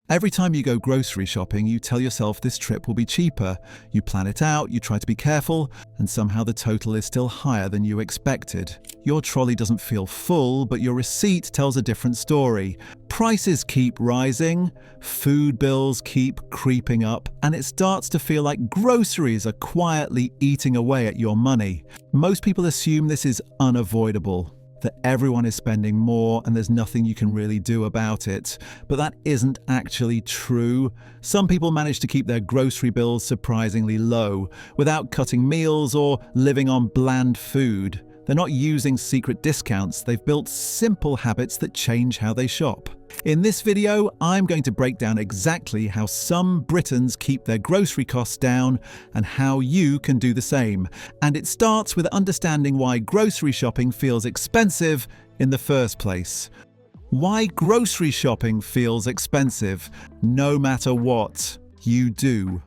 Every time you go grocery shopping, you tell yourself this trip will be cheaper. You plan it out, you try to be careful, and somehow the total is still higher than you expected. Your trolley doesn't feel full, but your receipt tells a different story. Prices keep rising, food bills keep creeping up, and it starts to feel like groceries are quietly eating away at your money. Most people assume this is unavoidable, that everyone is spending more and there's nothing you can really do about it. But that isn't actually true. Some people manage to keep their grocery bills surprisingly low, without cutting meals or living on bland food. They're not using secret discounts, they've built simple habits that change how they shop. In this video, I'm going to break down exactly how some Britons keep their grocery costs down and how you can do the same. And it starts with understanding why grocery shopping feels expensive in the first place. Why grocery shopping feels expensive, no matter what you do.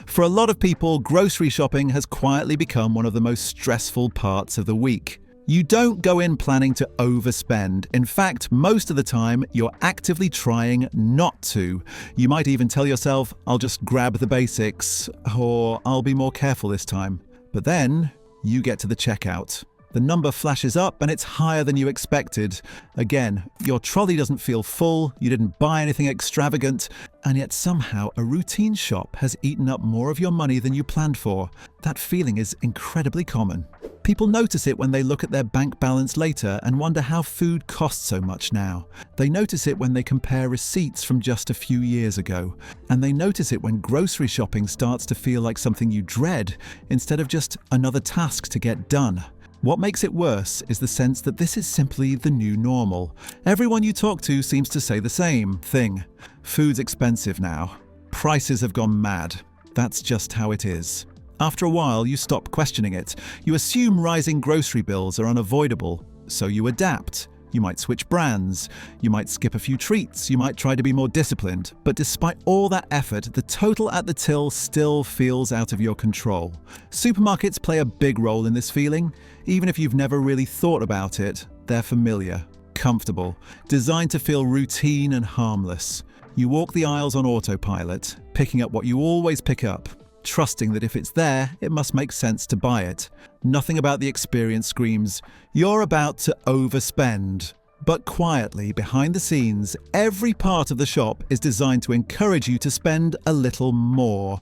For a lot of people, grocery shopping has quietly become one of the most stressful parts of the week. You don't go in planning to overspend. In fact, most of the time, you're actively trying not to. You might even tell yourself, I'll just grab the basics, or I'll be more careful this time. But then, you get to the checkout. The number flashes up and it's higher than you expected. Again, your trolley doesn't feel full, you didn't buy anything extravagant, and yet somehow a routine shop has eaten up more of your money than you planned for. That feeling is incredibly common. People notice it when they look at their bank balance later and wonder how food costs so much now. They notice it when they compare receipts from just a few years ago. And they notice it when grocery shopping starts to feel like something you dread instead of just another task to get done. What makes it worse is the sense that this is simply the new normal. Everyone you talk to seems to say the same thing. Food's expensive now. Prices have gone mad. That's just how it is. After a while, you stop questioning it. You assume rising grocery bills are unavoidable, so you adapt. You might switch brands, you might skip a few treats, you might try to be more disciplined. But despite all that effort, the total at the till still feels out of your control. Supermarkets play a big role in this feeling. Even if you've never really thought about it, they're familiar, comfortable, designed to feel routine and harmless. You walk the aisles on autopilot, picking up what you always pick up, trusting that if it's there, it must make sense to buy it. Nothing about the experience screams, you're about to overspend. But quietly, behind the scenes, every part of the shop is designed to encourage you to spend a little more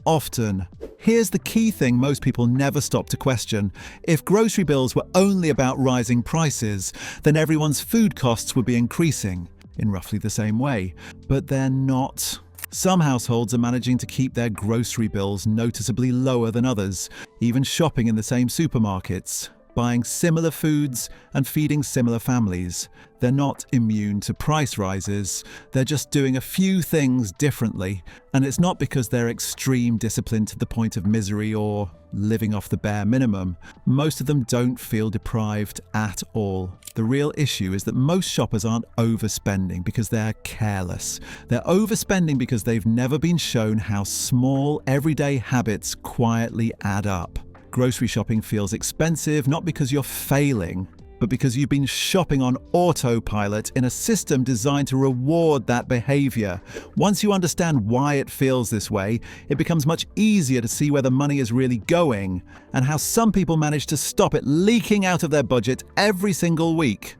often. Here's the key thing most people never stop to question. If grocery bills were only about rising prices, then everyone's food costs would be increasing in roughly the same way. But they're not. Some households are managing to keep their grocery bills noticeably lower than others, even shopping in the same supermarkets, buying similar foods and feeding similar families. They're not immune to price rises, they're just doing a few things differently, and it's not because they're extreme discipline to the point of misery or living off the bare minimum. Most of them don't feel deprived at all. The real issue is that most shoppers aren't overspending because they're careless. They're overspending because they've never been shown how small everyday habits quietly add up. Grocery shopping feels expensive not because you're failing, but because you've been shopping on autopilot in a system designed to reward that behavior. Once you understand why it feels this way, it becomes much easier to see where the money is really going and how some people manage to stop it leaking out of their budget every single week.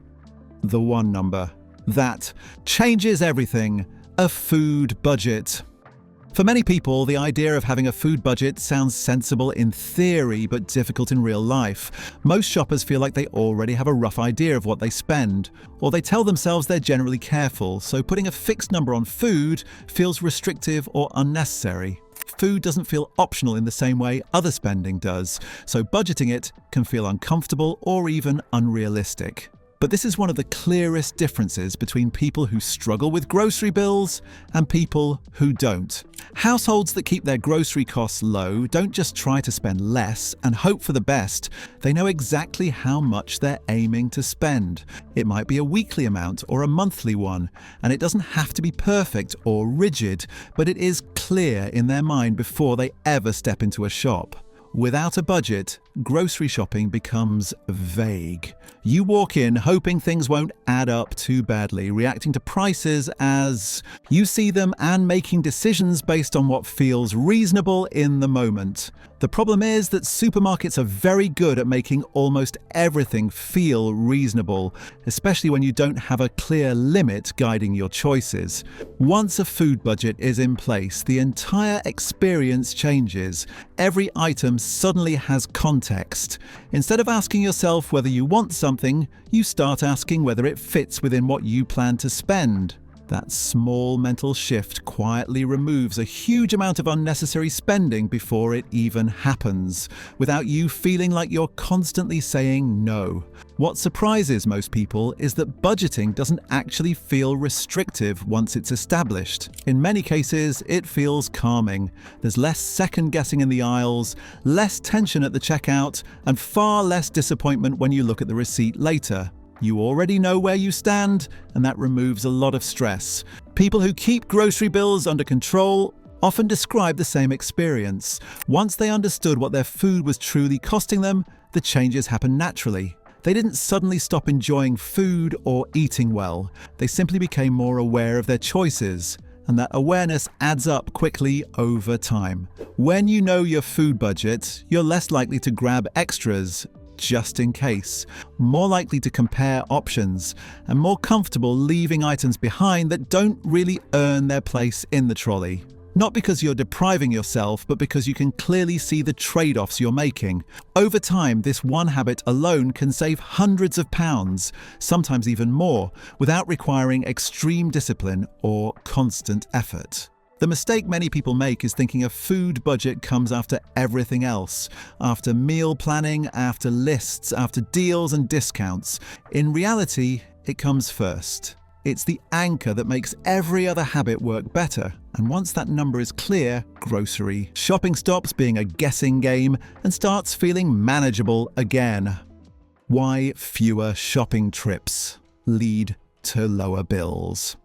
The one number. That changes everything. A food budget. For many people, the idea of having a food budget sounds sensible in theory but difficult in real life. Most shoppers feel like they already have a rough idea of what they spend, or they tell themselves they're generally careful, so putting a fixed number on food feels restrictive or unnecessary. Food doesn't feel optional in the same way other spending does, so budgeting it can feel uncomfortable or even unrealistic. But this is one of the clearest differences between people who struggle with grocery bills and people who don't. Households that keep their grocery costs low don't just try to spend less and hope for the best. They know exactly how much they're aiming to spend. It might be a weekly amount or a monthly one, and it doesn't have to be perfect or rigid, but it is clear in their mind before they ever step into a shop. Without a budget, grocery shopping becomes vague. You walk in hoping things won't add up too badly, reacting to prices as you see them and making decisions based on what feels reasonable in the moment. The problem is that supermarkets are very good at making almost everything feel reasonable, especially when you don't have a clear limit guiding your choices. Once a food budget is in place, the entire experience changes. Every item suddenly has context. Instead of asking yourself whether you want something, you start asking whether it fits within what you plan to spend. That small mental shift quietly removes a huge amount of unnecessary spending before it even happens, without you feeling like you're constantly saying no. What surprises most people is that budgeting doesn't actually feel restrictive once it's established. In many cases, it feels calming. There's less second-guessing in the aisles, less tension at the checkout, and far less disappointment when you look at the receipt later. You already know where you stand, and that removes a lot of stress. People who keep grocery bills under control often describe the same experience. Once they understood what their food was truly costing them, the changes happened naturally. They didn't suddenly stop enjoying food or eating well. They simply became more aware of their choices, and that awareness adds up quickly over time. When you know your food budget, you're less likely to grab extras just in case, more likely to compare options, and more comfortable leaving items behind that don't really earn their place in the trolley. Not because you're depriving yourself, but because you can clearly see the trade-offs you're making. Over time, this one habit alone can save hundreds of pounds, sometimes even more, without requiring extreme discipline or constant effort. The mistake many people make is thinking a food budget comes after everything else, after meal planning, after lists, after deals and discounts. In reality, it comes first. It's the anchor that makes every other habit work better. And once that number is clear, grocery shopping stops being a guessing game and starts feeling manageable again. Why fewer shopping trips lead to lower bills?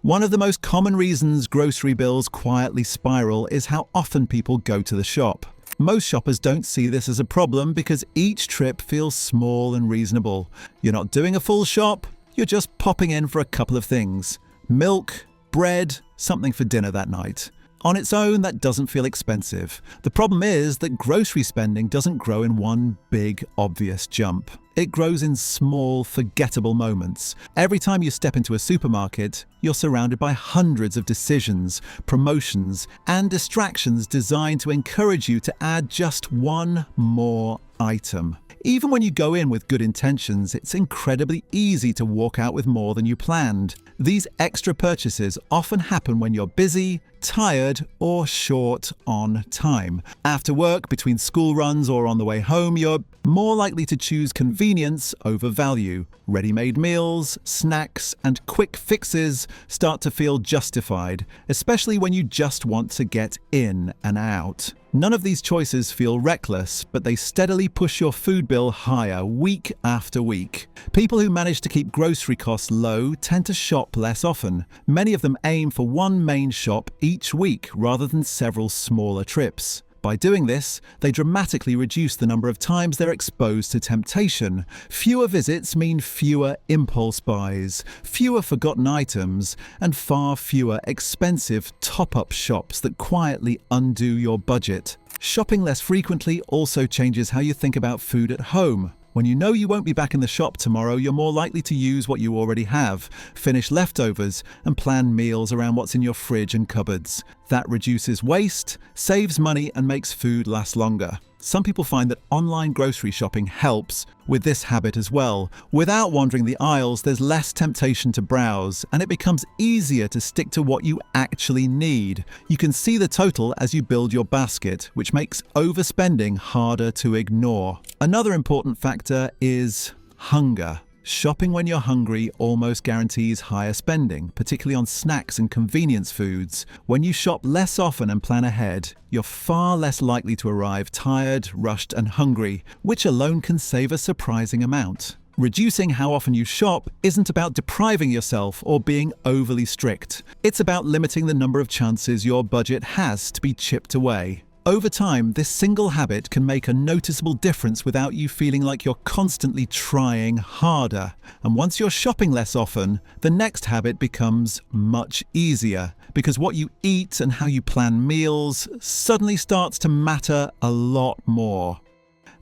One of the most common reasons grocery bills quietly spiral is how often people go to the shop. Most shoppers don't see this as a problem because each trip feels small and reasonable. You're not doing a full shop, you're just popping in for a couple of things. Milk, bread, something for dinner that night. On its own, that doesn't feel expensive. The problem is that grocery spending doesn't grow in one big, obvious jump. It grows in small, forgettable moments. Every time you step into a supermarket, you're surrounded by hundreds of decisions, promotions, and distractions designed to encourage you to add just one more item. Even when you go in with good intentions, it's incredibly easy to walk out with more than you planned. These extra purchases often happen when you're busy, tired, or short on time. After work, between school runs, or on the way home, you're more likely to choose convenience over value. Ready-made meals, snacks, and quick fixes start to feel justified, especially when you just want to get in and out. None of these choices feel reckless, but they steadily push your food bill higher week after week. People who manage to keep grocery costs low tend to shop less often. Many of them aim for one main shop each week rather than several smaller trips. By doing this, they dramatically reduce the number of times they're exposed to temptation. Fewer visits mean fewer impulse buys, fewer forgotten items, and far fewer expensive top-up shops that quietly undo your budget. Shopping less frequently also changes how you think about food at home. When you know you won't be back in the shop tomorrow, you're more likely to use what you already have, finish leftovers, and plan meals around what's in your fridge and cupboards. That reduces waste, saves money, and makes food last longer. Some people find that online grocery shopping helps with this habit as well. Without wandering the aisles, there's less temptation to browse, and it becomes easier to stick to what you actually need. You can see the total as you build your basket, which makes overspending harder to ignore. Another important factor is hunger. Shopping when you're hungry almost guarantees higher spending, particularly on snacks and convenience foods. When you shop less often and plan ahead, you're far less likely to arrive tired, rushed, and hungry, which alone can save a surprising amount. Reducing how often you shop isn't about depriving yourself or being overly strict. It's about limiting the number of chances your budget has to be chipped away. Over time, this single habit can make a noticeable difference without you feeling like you're constantly trying harder. And once you're shopping less often, the next habit becomes much easier, because what you eat and how you plan meals suddenly starts to matter a lot more.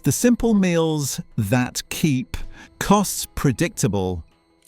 The simple meals that keep costs predictable.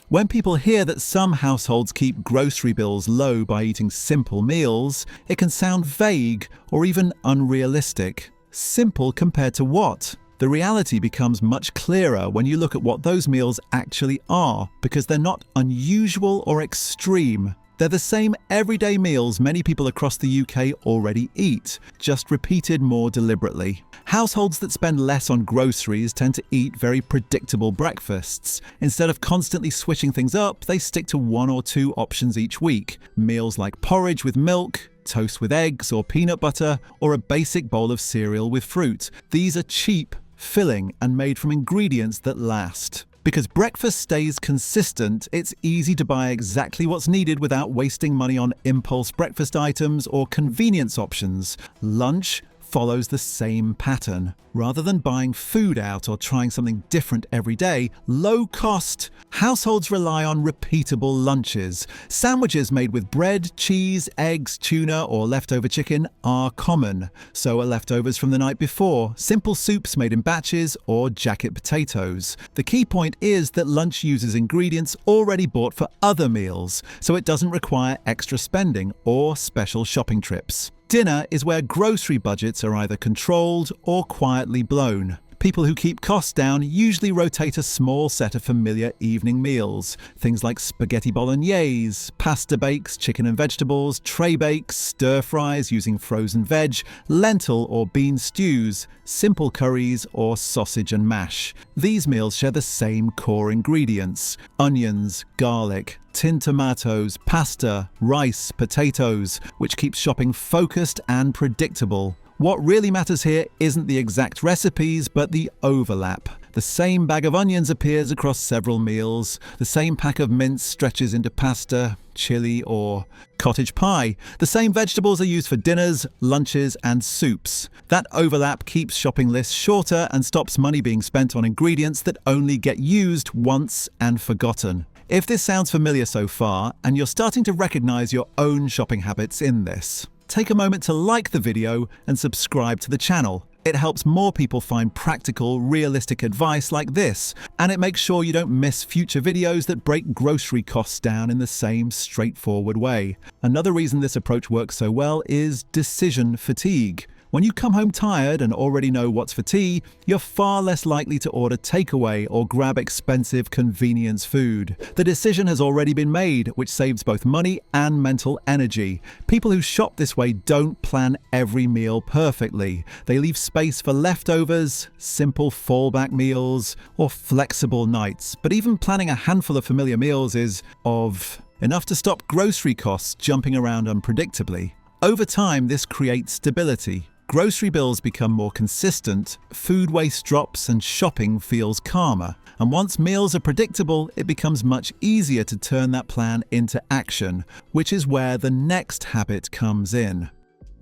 When people hear that some households keep grocery bills low by eating simple meals, it can sound vague or even unrealistic. Simple compared to what? The reality becomes much clearer when you look at what those meals actually are, because they're not unusual or extreme. They're the same everyday meals many people across the UK already eat, just repeated more deliberately. Households that spend less on groceries tend to eat very predictable breakfasts. Instead of constantly switching things up, they stick to one or two options each week. Meals like porridge with milk, toast with eggs or peanut butter, or a basic bowl of cereal with fruit. These are cheap, filling, and made from ingredients that last. Because breakfast stays consistent, it's easy to buy exactly what's needed without wasting money on impulse breakfast items or convenience options. Lunch follows the same pattern. Rather than buying food out or trying something different every day, low-cost households rely on repeatable lunches. Sandwiches made with bread, cheese, eggs, tuna, or leftover chicken are common. So are leftovers from the night before, simple soups made in batches, or jacket potatoes. The key point is that lunch uses ingredients already bought for other meals, so it doesn't require extra spending or special shopping trips. Dinner is where grocery budgets are either controlled or quietly blown. People who keep costs down usually rotate a small set of familiar evening meals. Things like spaghetti bolognese, pasta bakes, chicken and vegetables, tray bakes, stir fries using frozen veg, lentil or bean stews, simple curries, or sausage and mash. These meals share the same core ingredients: onions, garlic, tinned tomatoes, pasta, rice, potatoes, which keeps shopping focused and predictable. What really matters here isn't the exact recipes, but the overlap. The same bag of onions appears across several meals. The same pack of mince stretches into pasta, chili, or cottage pie. The same vegetables are used for dinners, lunches, and soups. That overlap keeps shopping lists shorter and stops money being spent on ingredients that only get used once and forgotten. If this sounds familiar so far, and you're starting to recognize your own shopping habits in this, take a moment to like the video and subscribe to the channel. It helps more people find practical, realistic advice like this, and it makes sure you don't miss future videos that break grocery costs down in the same straightforward way. Another reason this approach works so well is decision fatigue. When you come home tired and already know what's for tea, you're far less likely to order takeaway or grab expensive convenience food. The decision has already been made, which saves both money and mental energy. People who shop this way don't plan every meal perfectly. They leave space for leftovers, simple fallback meals, or flexible nights. But even planning a handful of familiar meals is enough to stop grocery costs jumping around unpredictably. Over time, this creates stability. Grocery bills become more consistent, food waste drops, and shopping feels calmer. And once meals are predictable, it becomes much easier to turn that plan into action, which is where the next habit comes in.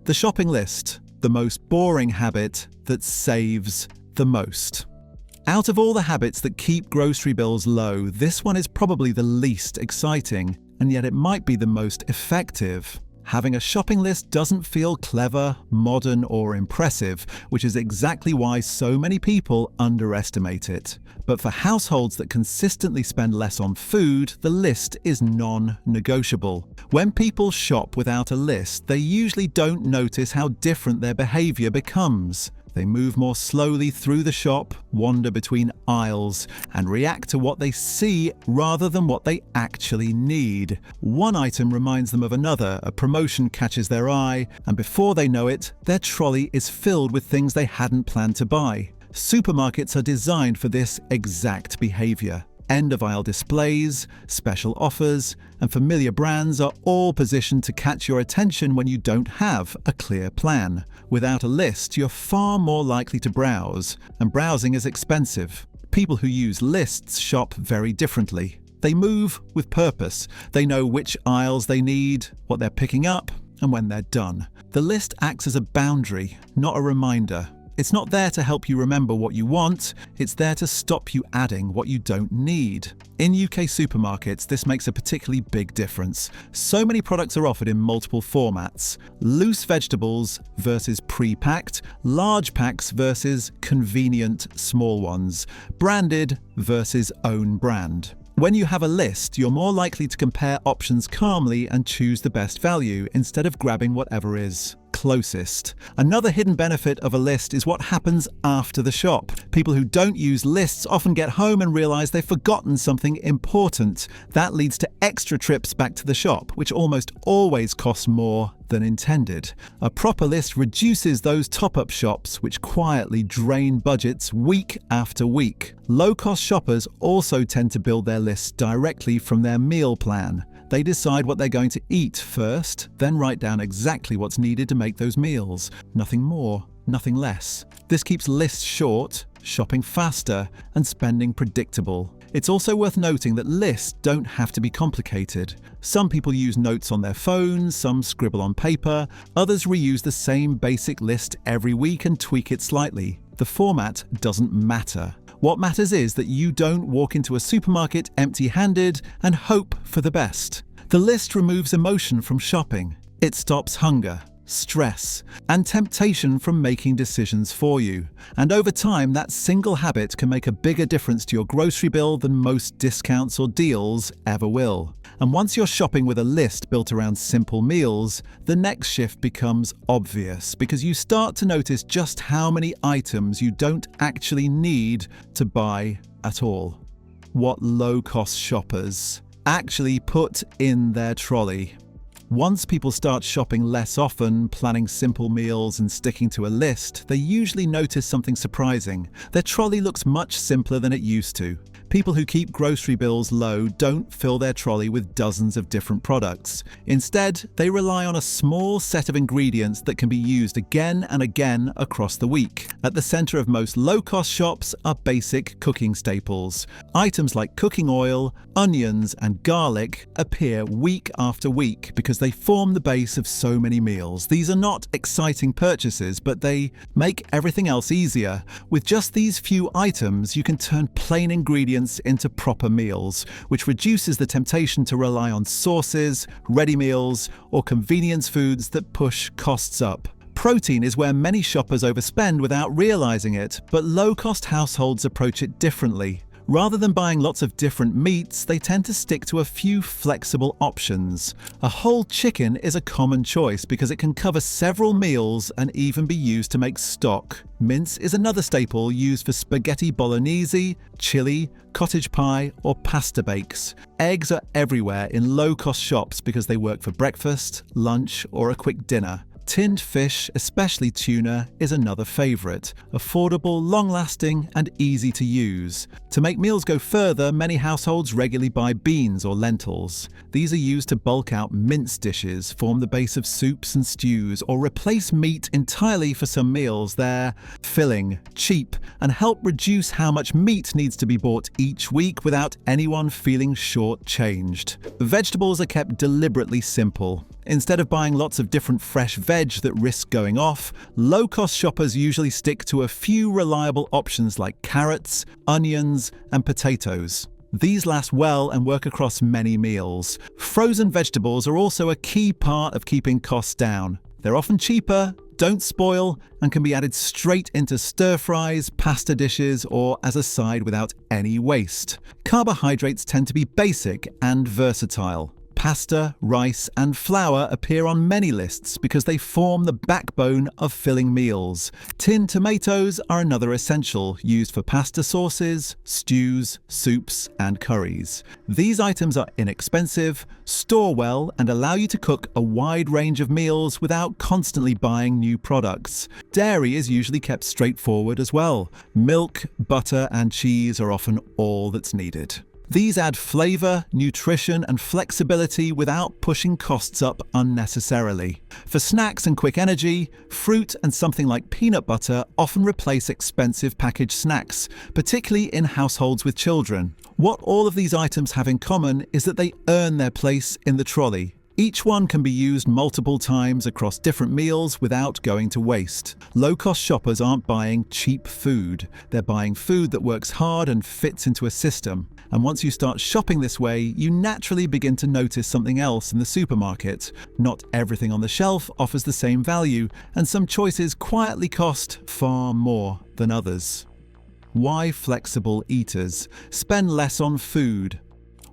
The shopping list, the most boring habit that saves the most. Out of all the habits that keep grocery bills low, this one is probably the least exciting, and yet it might be the most effective. Having a shopping list doesn't feel clever, modern, or impressive, which is exactly why so many people underestimate it. But for households that consistently spend less on food, the list is non-negotiable. When people shop without a list, they usually don't notice how different their behavior becomes. They move more slowly through the shop, wander between aisles, and react to what they see rather than what they actually need. One item reminds them of another, a promotion catches their eye, and before they know it, their trolley is filled with things they hadn't planned to buy. Supermarkets are designed for this exact behavior. End-of-aisle displays, special offers, and familiar brands are all positioned to catch your attention when you don't have a clear plan. Without a list, you're far more likely to browse, and browsing is expensive. People who use lists shop very differently. They move with purpose. They know which aisles they need, what they're picking up, and when they're done. The list acts as a boundary, not a reminder. It's not there to help you remember what you want, it's there to stop you adding what you don't need. In UK supermarkets, this makes a particularly big difference. So many products are offered in multiple formats. Loose vegetables versus pre-packed, large packs versus convenient small ones, branded versus own brand. When you have a list, you're more likely to compare options calmly and choose the best value instead of grabbing whatever is closest. Another hidden benefit of a list is what happens after the shop. People who don't use lists often get home and realize they've forgotten something important. That leads to extra trips back to the shop, which almost always costs more than intended. A proper list reduces those top-up shops, which quietly drain budgets week after week. Low-cost shoppers also tend to build their lists directly from their meal plan. They decide what they're going to eat first, then write down exactly what's needed to make those meals. Nothing more, nothing less. This keeps lists short, shopping faster, and spending predictable. It's also worth noting that lists don't have to be complicated. Some people use notes on their phones, some scribble on paper, others reuse the same basic list every week and tweak it slightly. The format doesn't matter. What matters is that you don't walk into a supermarket empty-handed and hope for the best. The list removes emotion from shopping. It stops hunger, stress, and temptation from making decisions for you. And over time, that single habit can make a bigger difference to your grocery bill than most discounts or deals ever will. And once you're shopping with a list built around simple meals, the next shift becomes obvious because you start to notice just how many items you don't actually need to buy at all. What low-cost shoppers actually put in their trolley. Once people start shopping less often, planning simple meals and sticking to a list, they usually notice something surprising. Their trolley looks much simpler than it used to. People who keep grocery bills low don't fill their trolley with dozens of different products. Instead, they rely on a small set of ingredients that can be used again and again across the week. At the center of most low-cost shops are basic cooking staples. Items like cooking oil, onions, and garlic appear week after week because they form the base of so many meals. These are not exciting purchases, but they make everything else easier. With just these few items, you can turn plain ingredients into proper meals, which reduces the temptation to rely on sauces, ready meals, or convenience foods that push costs up. Protein is where many shoppers overspend without realizing it, but low-cost households approach it differently. Rather than buying lots of different meats, they tend to stick to a few flexible options. A whole chicken is a common choice because it can cover several meals and even be used to make stock. Mince is another staple used for spaghetti bolognese, chili, cottage pie, or pasta bakes. Eggs are everywhere in low-cost shops because they work for breakfast, lunch, or a quick dinner. Tinned fish, especially tuna, is another favourite. Affordable, long-lasting, and easy to use. To make meals go further, many households regularly buy beans or lentils. These are used to bulk out mince dishes, form the base of soups and stews, or replace meat entirely for some meals. They're filling, cheap, and help reduce how much meat needs to be bought each week without anyone feeling short-changed. Vegetables are kept deliberately simple. Instead of buying lots of different fresh veg that risk going off, low-cost shoppers usually stick to a few reliable options like carrots, onions, and potatoes. These last well and work across many meals. Frozen vegetables are also a key part of keeping costs down. They're often cheaper, don't spoil, and can be added straight into stir-fries, pasta dishes, or as a side without any waste. Carbohydrates tend to be basic and versatile. Pasta, rice, and flour appear on many lists because they form the backbone of filling meals. Tinned tomatoes are another essential, used for pasta sauces, stews, soups, and curries. These items are inexpensive, store well, and allow you to cook a wide range of meals without constantly buying new products. Dairy is usually kept straightforward as well. Milk, butter, and cheese are often all that's needed. These add flavour, nutrition, and flexibility without pushing costs up unnecessarily. For snacks and quick energy, fruit and something like peanut butter often replace expensive packaged snacks, particularly in households with children. What all of these items have in common is that they earn their place in the trolley. Each one can be used multiple times across different meals without going to waste. Low-cost shoppers aren't buying cheap food. They're buying food that works hard and fits into a system. And once you start shopping this way, you naturally begin to notice something else in the supermarket. Not everything on the shelf offers the same value, and some choices quietly cost far more than others. Why flexible eaters spend less on food?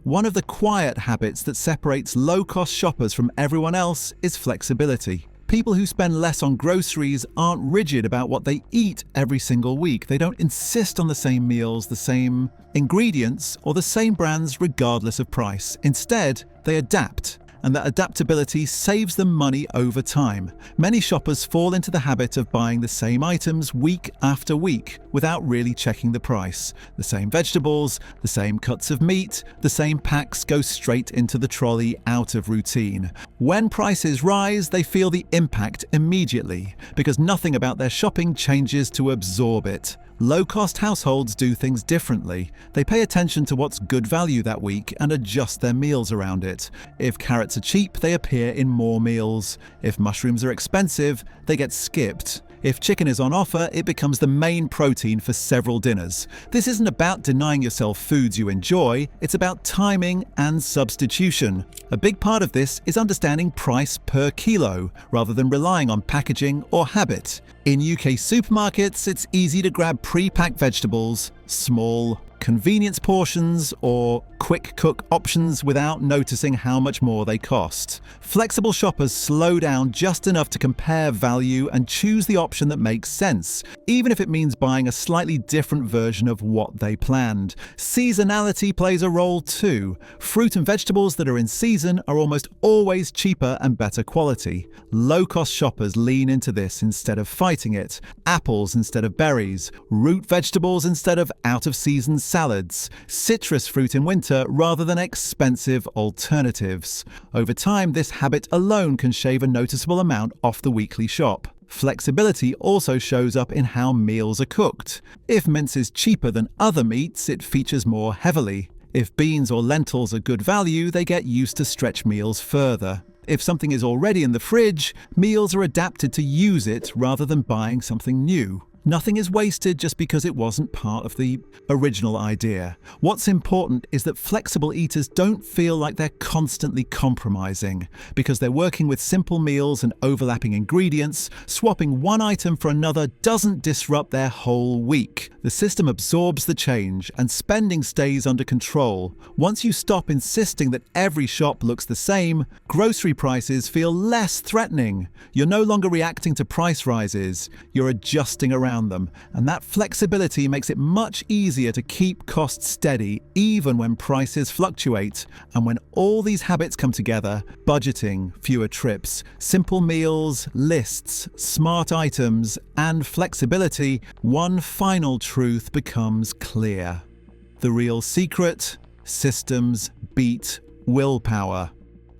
One of the quiet habits that separates low-cost shoppers from everyone else is flexibility. People who spend less on groceries aren't rigid about what they eat every single week. They don't insist on the same meals, the same ingredients, or the same brands regardless of price. Instead, they adapt. And that adaptability saves them money over time. Many shoppers fall into the habit of buying the same items week after week without really checking the price. The same vegetables, the same cuts of meat, the same packs go straight into the trolley out of routine. When prices rise, they feel the impact immediately because nothing about their shopping changes to absorb it. Low-cost households do things differently. They pay attention to what's good value that week and adjust their meals around it. If carrots are cheap, they appear in more meals. If mushrooms are expensive, they get skipped. If chicken is on offer, it becomes the main protein for several dinners. This isn't about denying yourself foods you enjoy, it's about timing and substitution. A big part of this is understanding price per kilo, rather than relying on packaging or habit. In UK supermarkets, it's easy to grab pre-packed vegetables, small convenience portions, or quick cook options without noticing how much more they cost. Flexible shoppers slow down just enough to compare value and choose the option that makes sense, even if it means buying a slightly different version of what they planned. Seasonality plays a role too. Fruit and vegetables that are in season are almost always cheaper and better quality. Low-cost shoppers lean into this instead of fighting it. Apples instead of berries, root vegetables instead of out-of-season salads, citrus fruit in winter rather than expensive alternatives. Over time, this habit alone can shave a noticeable amount off the weekly shop. Flexibility also shows up in how meals are cooked. If mince is cheaper than other meats, it features more heavily. If beans or lentils are good value, they get used to stretch meals further. If something is already in the fridge, meals are adapted to use it rather than buying something new. Nothing is wasted just because it wasn't part of the original idea. What's important is that flexible eaters don't feel like they're constantly compromising. Because they're working with simple meals and overlapping ingredients, swapping one item for another doesn't disrupt their whole week. The system absorbs the change and spending stays under control. Once you stop insisting that every shop looks the same, grocery prices feel less threatening. You're no longer reacting to price rises, you're adjusting around them, and that flexibility makes it much easier to keep costs steady even when prices fluctuate. And when all these habits come together, budgeting, fewer trips, simple meals, lists, smart items, and flexibility, one final truth becomes clear. The real secret: systems beat willpower.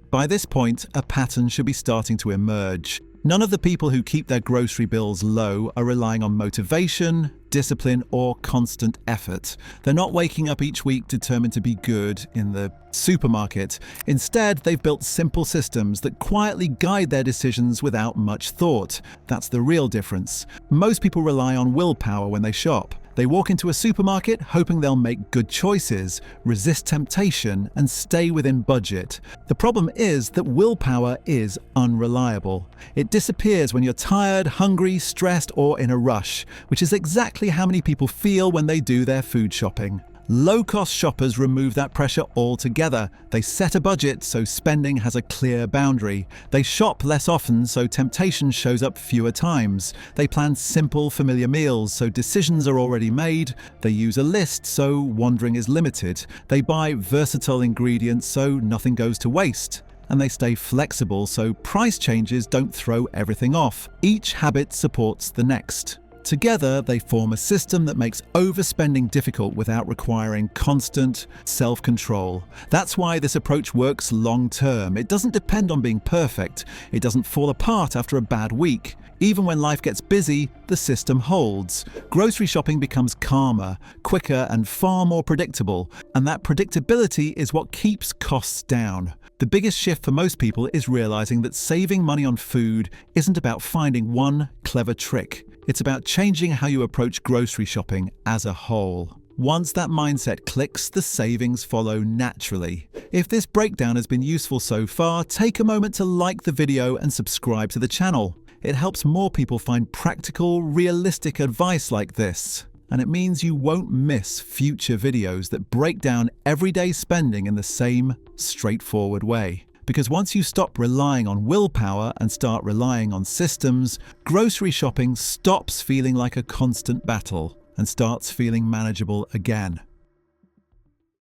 By this point, a pattern should be starting to emerge. None of the people who keep their grocery bills low are relying on motivation, discipline, or constant effort. They're not waking up each week determined to be good in the supermarket. Instead, they've built simple systems that quietly guide their decisions without much thought. That's the real difference. Most people rely on willpower when they shop. They walk into a supermarket hoping they'll make good choices, resist temptation, and stay within budget. The problem is that willpower is unreliable. It disappears when you're tired, hungry, stressed, or in a rush, which is exactly how many people feel when they do their food shopping. Low-cost shoppers remove that pressure altogether. They set a budget so spending has a clear boundary. They shop less often so temptation shows up fewer times. They plan simple, familiar meals so decisions are already made. They use a list so wandering is limited. They buy versatile ingredients so nothing goes to waste. And they stay flexible so price changes don't throw everything off. Each habit supports the next. Together, they form a system that makes overspending difficult without requiring constant self-control. That's why this approach works long-term. It doesn't depend on being perfect. It doesn't fall apart after a bad week. Even when life gets busy, the system holds. Grocery shopping becomes calmer, quicker, and far more predictable. And that predictability is what keeps costs down. The biggest shift for most people is realizing that saving money on food isn't about finding one clever trick. It's about changing how you approach grocery shopping as a whole. Once that mindset clicks, the savings follow naturally. If this breakdown has been useful so far, take a moment to like the video and subscribe to the channel. It helps more people find practical, realistic advice like this. And it means you won't miss future videos that break down everyday spending in the same straightforward way. Because once you stop relying on willpower and start relying on systems, grocery shopping stops feeling like a constant battle and starts feeling manageable again.